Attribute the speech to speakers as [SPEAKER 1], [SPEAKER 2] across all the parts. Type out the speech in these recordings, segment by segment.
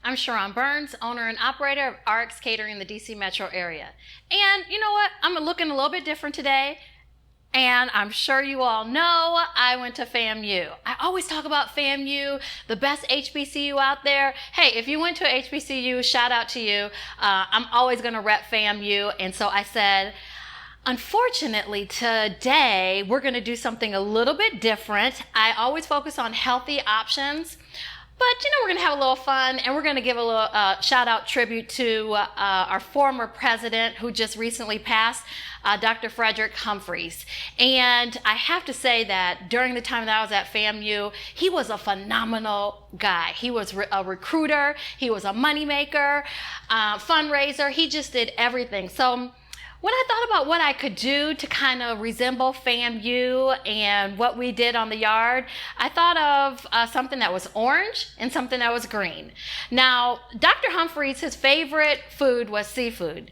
[SPEAKER 1] I'm Cheron Burns, owner and operator of RX Catering in the DC metro area. And you know what? I'm looking a little bit different today. And I'm sure you all know I went to FAMU. I always talk about FAMU, the best HBCU out there. Hey, if you went to a HBCU, shout out to you. I'm always going to rep FAMU. And so I said, unfortunately, today we're going to do something a little bit different. I always focus on healthy options. But, you know, we're going to have a little fun, and we're going to give a little shout-out tribute to our former president who just recently passed, Dr. Frederick Humphries. And I have to say that during the time that I was at FAMU, he was a phenomenal guy. He was a recruiter. He was a moneymaker, fundraiser. He just did everything. So when I thought about what I could do to kind of resemble FAMU and what we did on the yard, I thought of something that was orange and something that was green. Now, Dr. Humphries, his favorite food was seafood.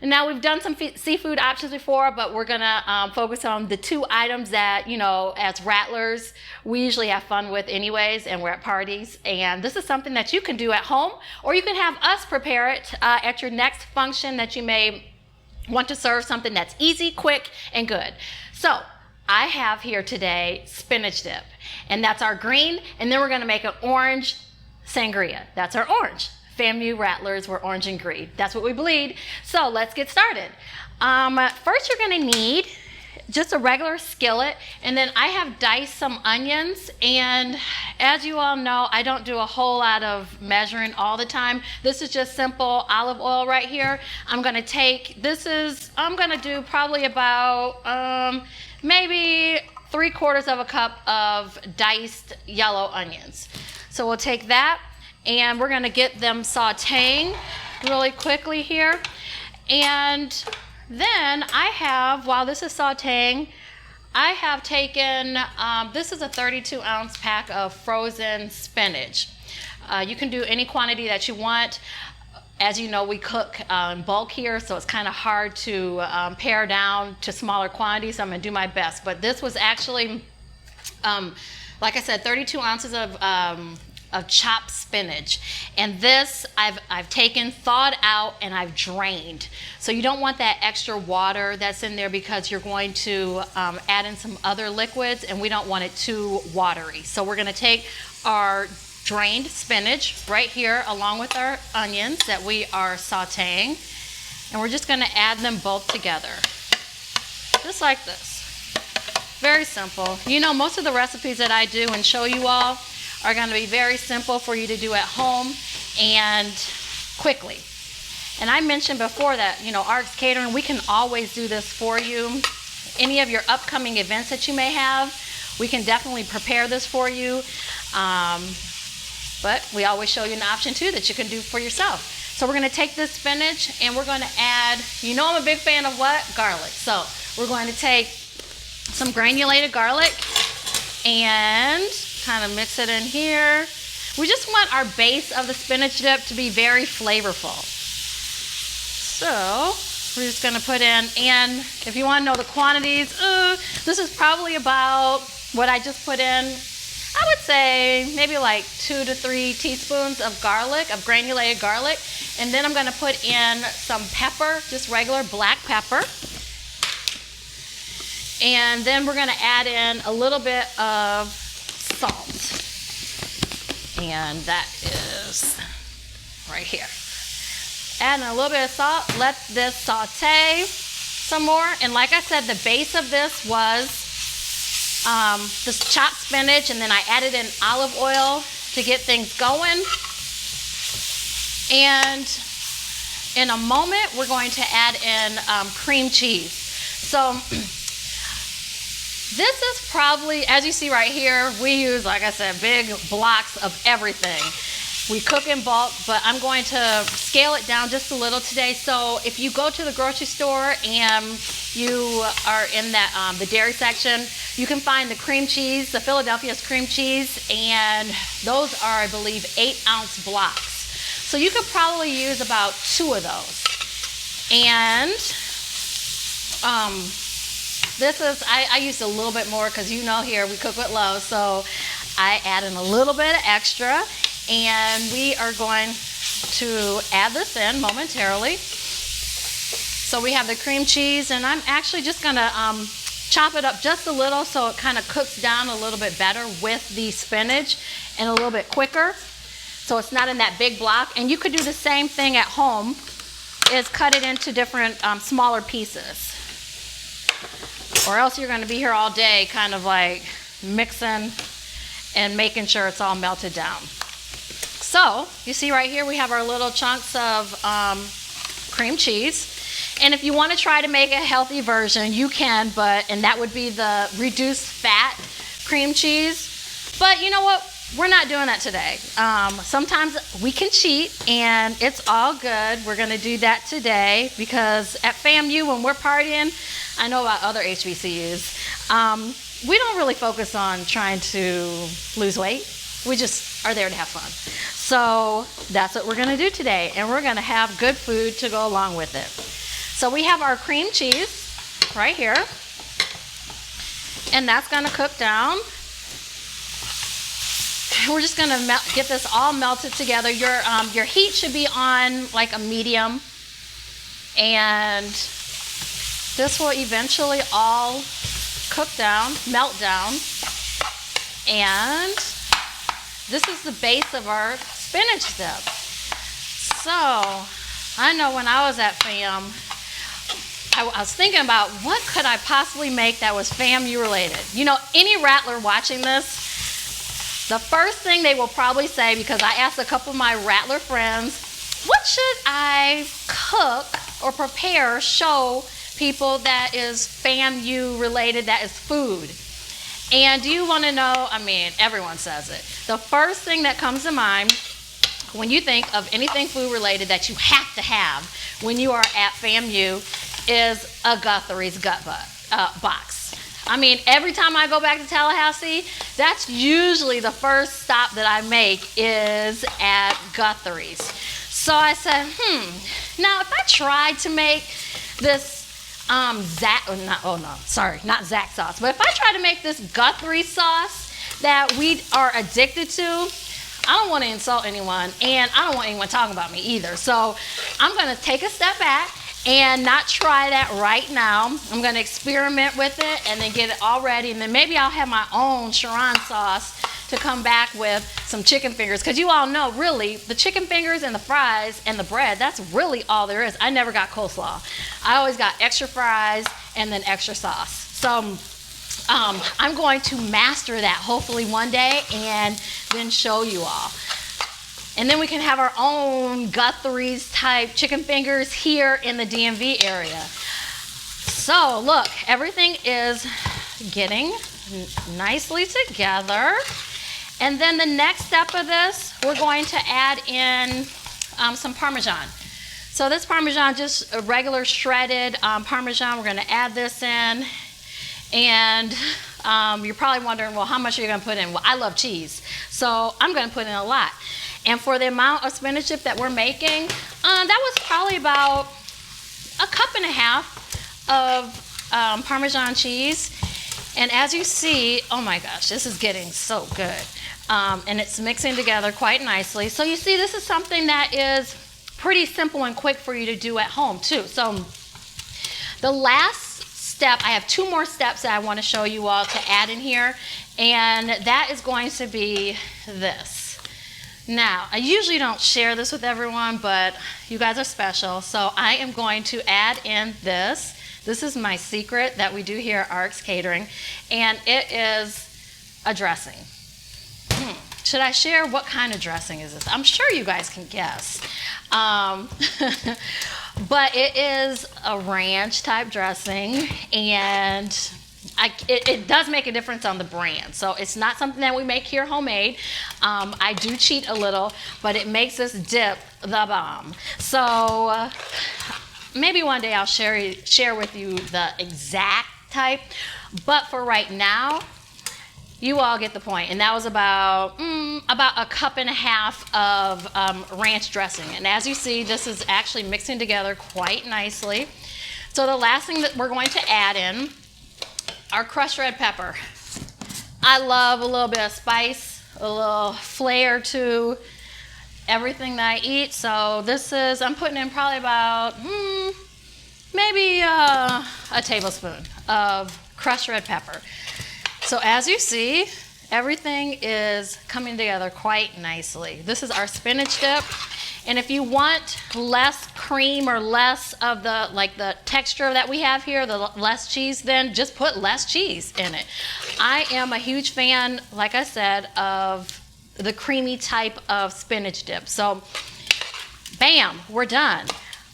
[SPEAKER 1] Now, we've done some seafood options before, but we're going to focus on the two items that, you know, as rattlers, we usually have fun with anyways, and we're at parties. And this is something that you can do at home, or you can have us prepare it at your next function that you may want to serve something that's easy, quick, and good. So I have here today spinach dip, and that's our green, and then we're going to make an orange sangria. That's our orange. FAMU rattlers were orange and green. That's what we bleed. So let's get started. First, you're going to need just a regular skillet, and then I have diced some onions, and as you all know, I don't do a whole lot of measuring all the time. This is just simple olive oil right here. I'm going to do probably about maybe 3/4 of a cup of diced yellow onions. So we'll take that, and we're going to get them sauteing really quickly here. And then I have, while this is sauteing, I have taken, this is a 32-ounce pack of frozen spinach. You can do any quantity that you want. As you know, we cook in bulk here, so it's kind of hard to pare down to smaller quantities, so I'm going to do my best. But this was actually, like I said, 32 ounces of chopped spinach, and this I've taken, thawed out, and I've drained. So you don't want that extra water that's in there because you're going to add in some other liquids, and we don't want it too watery. So we're going to take our drained spinach right here along with our onions that we are sauteing, and we're just going to add them both together, just like this. Very simple. You know, most of the recipes that I do and show you all are going to be very simple for you to do at home and quickly. And I mentioned before that, you know, RX Catering, we can always do this for you. Any of your upcoming events that you may have, we can definitely prepare this for you. But we always show you an option too that you can do for yourself. So we're going to take this spinach and we're going to add, you know, I'm a big fan of what? Garlic. So we're going to take some granulated garlic and kind of mix it in here. We just want our base of the spinach dip to be very flavorful. So we're just going to put in, and if you want to know the quantities, this is probably about what I just put in. I would say maybe like 2 to 3 teaspoons of garlic, of granulated garlic. And then I'm going to put in some pepper, just regular black pepper. And then we're going to add in a little bit of salt, and that is right here. Adding a little bit of salt, let this saute some more. And like I said, the base of this was this chopped spinach, and then I added in olive oil to get things going. And in a moment, we're going to add in cream cheese. So this is probably, as you see right here, we use, like I said, big blocks of everything. We cook in bulk, but I'm going to scale it down just a little today. So if you go to the grocery store and you are in that the dairy section, you can find the cream cheese, the Philadelphia's cream cheese, and those are, I believe, 8-ounce blocks. So you could probably use about 2 of those. And this is, I used a little bit more because you know here we cook with love, so I add in a little bit of extra, and we are going to add this in momentarily. So we have the cream cheese, and I'm actually just gonna chop it up just a little so it kind of cooks down a little bit better with the spinach and a little bit quicker. So it's not in that big block. And you could do the same thing at home, is cut it into different smaller pieces. Or else you're gonna be here all day kind of like mixing and making sure it's all melted down. So you see right here we have our little chunks of cream cheese. And if you want to try to make a healthy version, you can, and that would be the reduced fat cream cheese. But you know what? We're not doing that today. Sometimes we can cheat, and it's all good. We're going to do that today because at FAMU, when we're partying, I know about other HBCUs, we don't really focus on trying to lose weight. We just are there to have fun. So that's what we're going to do today, and we're going to have good food to go along with it. So we have our cream cheese right here, and that's going to cook down. We're just going to get this all melted together. Your heat should be on like a medium, and this will eventually all cook down, melt down, and this is the base of our spinach dip. So I know when I was at FAM, I was thinking about what could I possibly make that was FAMU related. You know, any Rattler watching this, the first thing they will probably say, because I asked a couple of my Rattler friends, what should I cook or prepare, show people that is FAMU related, that is food? And do you want to know, I mean, everyone says it. The first thing that comes to mind when you think of anything food related that you have to have when you are at FAMU is a Guthrie's box. I mean, every time I go back to Tallahassee, that's usually the first stop that I make is at Guthrie's. So I said, now if I tried to make this not Zach sauce, but if I try to make this Guthrie sauce that we are addicted to, I don't want to insult anyone, and I don't want anyone talking about me either. So I'm going to take a step back and not try that right now. I'm going to experiment with it and then get it all ready, and then maybe I'll have my own Cheron sauce to come back with some chicken fingers, because you all know, really, the chicken fingers and the fries and the bread, that's really all there is. I never got coleslaw. I always got extra fries and then extra sauce. So I'm going to master that hopefully one day and then show you all. And then we can have our own Guthrie's type chicken fingers here in the DMV area. So look, everything is getting nicely together. And then the next step of this, we're going to add in some Parmesan. So this Parmesan, just a regular shredded Parmesan, we're going to add this in. And you're probably wondering, well, how much are you going to put in? Well, I love cheese, so I'm going to put in a lot. And for the amount of spinach dip that we're making, that was probably about 1.5 cups of Parmesan cheese. And as you see, oh my gosh, this is getting so good. And it's mixing together quite nicely. So you see, this is something that is pretty simple and quick for you to do at home too. So the last step, I have 2 more steps that I want to show you all to add in here, and that is going to be this. Now, I usually don't share this with everyone, but you guys are special, so I am going to add in this. This is my secret that we do here at RX Catering, and it is a dressing. Should I share what kind of dressing is this? I'm sure you guys can guess. But it is a ranch type dressing, and it does make a difference on the brand. So it's not something that we make here homemade. I do cheat a little, but it makes this dip the bomb. So maybe one day I'll share with you the exact type, but for right now, you all get the point. And that was about 1.5 cups of ranch dressing. And as you see, this is actually mixing together quite nicely. So the last thing that we're going to add in, our crushed red pepper. I love a little bit of spice, a little flair to everything that I eat. So this is, I'm putting in probably about maybe a tablespoon of crushed red pepper. So as you see, everything is coming together quite nicely. This is our spinach dip. And if you want less cream or less of the, like the texture that we have here, the less cheese, then just put less cheese in it. I am a huge fan, like I said, of the creamy type of spinach dip. So, bam, we're done.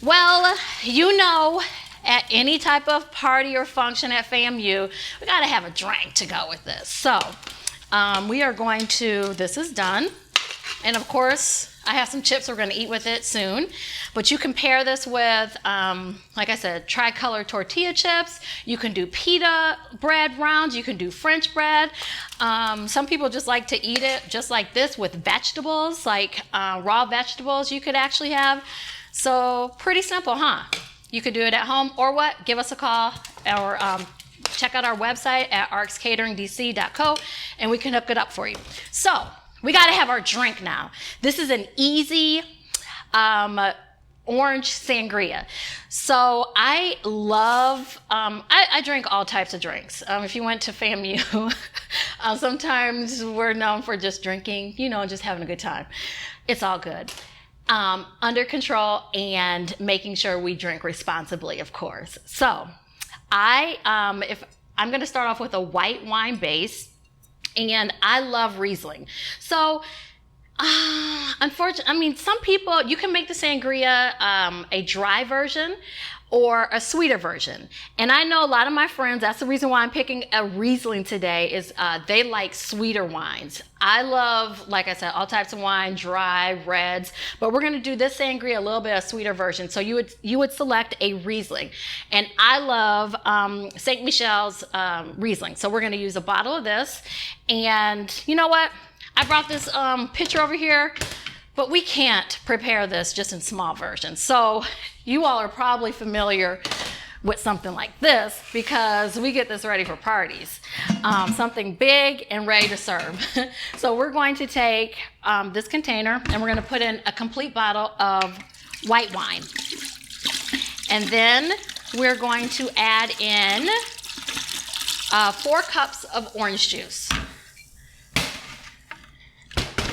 [SPEAKER 1] Well, you know, at any type of party or function at FAMU, we gotta have a drink to go with this. So, we are going to, this is done. And of course, I have some chips we're going to eat with it soon. But you can pair this with, like I said, tricolor tortilla chips. You can do pita bread rounds. You can do French bread. Some people just like to eat it just like this with vegetables, like raw vegetables you could actually have. So pretty simple, huh? You could do it at home or what? Give us a call or check out our website at rxcateringdc.co and we can hook it up for you. So we got to have our drink now. This is an easy orange sangria. So I love, I drink all types of drinks. If you went to FAMU, sometimes we're known for just drinking, you know, just having a good time. It's all good. Under control and making sure we drink responsibly, of course. So I'm going to start off with a white wine base. And I love Riesling. So, unfortunately, I mean, some people, you can make the sangria a dry version or a sweeter version. And I know a lot of my friends, that's the reason why I'm picking a Riesling today, is they like sweeter wines. I love, like I said, all types of wine, dry, reds, but we're gonna do this sangria a little bit of sweeter version. So you would select a Riesling. And I love St. Michel's Riesling. So we're gonna use a bottle of this. And you know what? I brought this pitcher over here, but we can't prepare this just in small versions. So you all are probably familiar with something like this because we get this ready for parties. Something big and ready to serve. So we're going to take this container and we're going to put in a complete bottle of white wine. And then we're going to add in 4 cups of orange juice.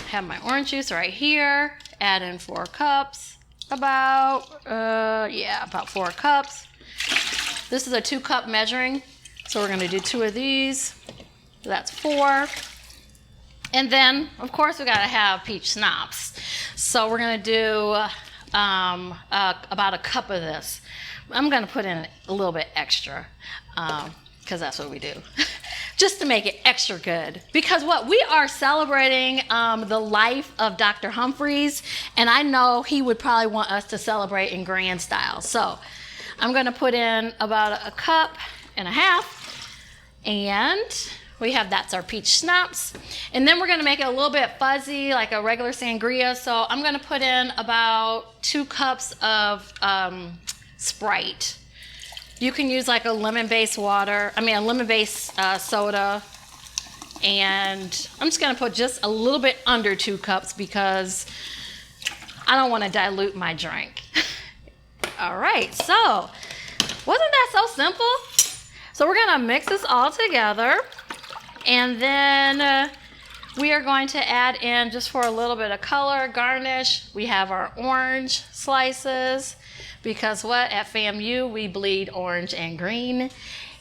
[SPEAKER 1] Have my orange juice right here. Add in 4 cups. About 4 cups. This is a 2-cup measuring, so we're going to do 2 of these. That's 4. And then, of course, we got to have peach schnapps. So we're going to do about a cup of this. I'm going to put in a little bit extra because that's what we do. Just to make it extra good. Because what we are celebrating the life of Dr. Humphries, and I know he would probably want us to celebrate in grand style. So I'm gonna put in about a cup and a half, and we have, that's our peach schnapps. And then we're gonna make it a little bit fuzzy, like a regular sangria. So I'm gonna put in about 2 cups of Sprite. You can use like a lemon-based soda. And I'm just gonna put just a little bit under 2 cups because I don't wanna dilute my drink. All right, so wasn't that so simple? So we're gonna mix this all together. And then we are going to add in, just for a little bit of color, garnish, we have our orange slices. Because what? At FAMU, we bleed orange and green.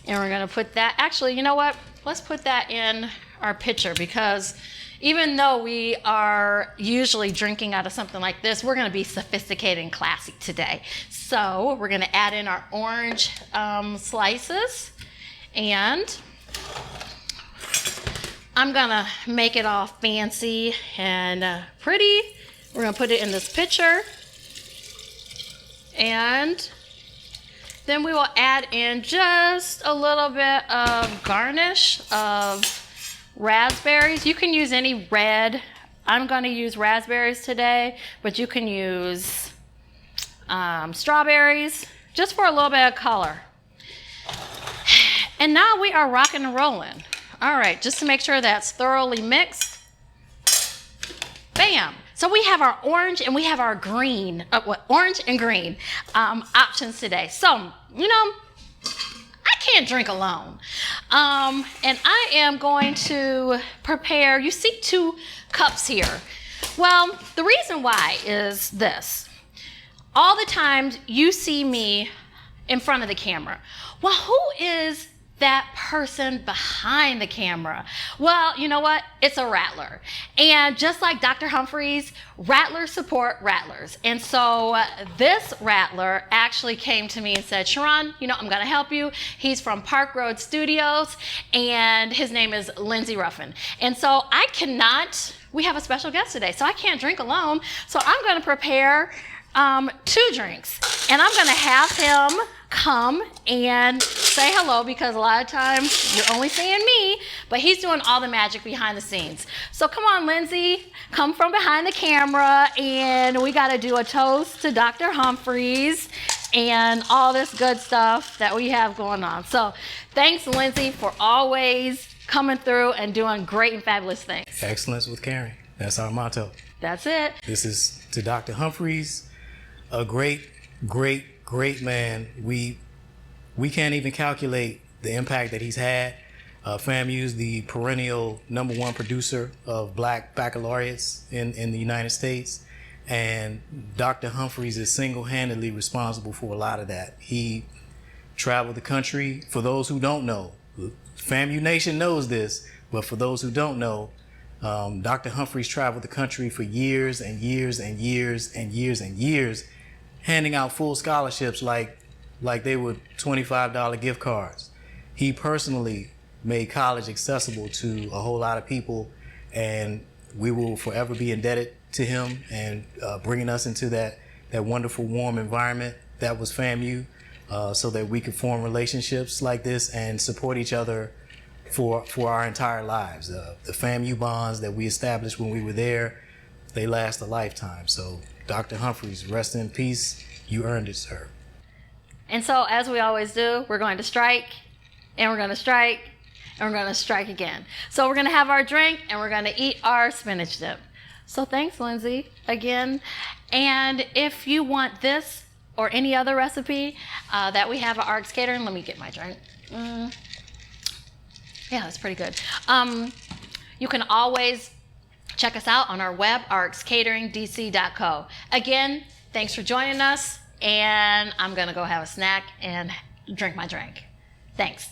[SPEAKER 1] And we're going to put that, actually, you know what? Let's put that in our pitcher because even though we are usually drinking out of something like this, we're going to be sophisticated and classy today. So we're going to add in our orange slices. And I'm going to make it all fancy and pretty. We're going to put it in this pitcher. And then we will add in just a little bit of garnish of raspberries. You can use any red. I'm going to use raspberries today, but you can use strawberries just for a little bit of color. And now we are rocking and rolling. All right, just to make sure that's thoroughly mixed. Bam! So we have our orange and we have our green, orange and green options today. So, I can't drink alone. And I am going to prepare, you see 2 cups here. Well, the reason why is this. All the times you see me in front of the camera. Well, who is that person behind the camera? Well, you know what? It's a rattler. And just like Dr. Humphries, rattlers support rattlers. And so this rattler actually came to me and said, Cheron, I'm going to help you. He's from Park Road Studios, and his name is Lindsay Ruffin. And so we have a special guest today, so I can't drink alone. So I'm going to prepare 2 drinks, and I'm going to have him come and say hello, because a lot of times you're only seeing me, but he's doing all the magic behind the scenes. So come on, Lindsay, come from behind the camera, and we got to do a toast to Dr. Humphries and all this good stuff that we have going on. So thanks, Lindsay, for always coming through and doing great and fabulous things.
[SPEAKER 2] Excellence with caring. That's our motto.
[SPEAKER 1] That's it.
[SPEAKER 2] This is to Dr. Humphries, a great man. We can't even calculate the impact that he's had. FAMU is the perennial #1 producer of Black baccalaureates in the United States. And Dr. Humphries is single-handedly responsible for a lot of that. He traveled the country. For those who don't know, FAMU Nation knows this, but for those who don't know, Dr. Humphries traveled the country for years and years and years and years and years, handing out full scholarships like they were $25 gift cards. He personally made college accessible to a whole lot of people, and we will forever be indebted to him and bringing us into that wonderful, warm environment that was FAMU, so that we could form relationships like this and support each other for our entire lives. The FAMU bonds that we established when we were there, they last a lifetime. So Dr. Humphries, rest in peace. You earned it, sir.
[SPEAKER 1] And so, as we always do, we're going to strike, and we're going to strike, and we're going to strike again. So we're going to have our drink, and we're going to eat our spinach dip. So thanks, Lindsay, again. And if you want this or any other recipe that we have at RX Catering, let me get my drink. Yeah, that's pretty good. You can always check us out on our web, rxcateringdc.co. Again, thanks for joining us, and I'm going to go have a snack and drink my drink. Thanks.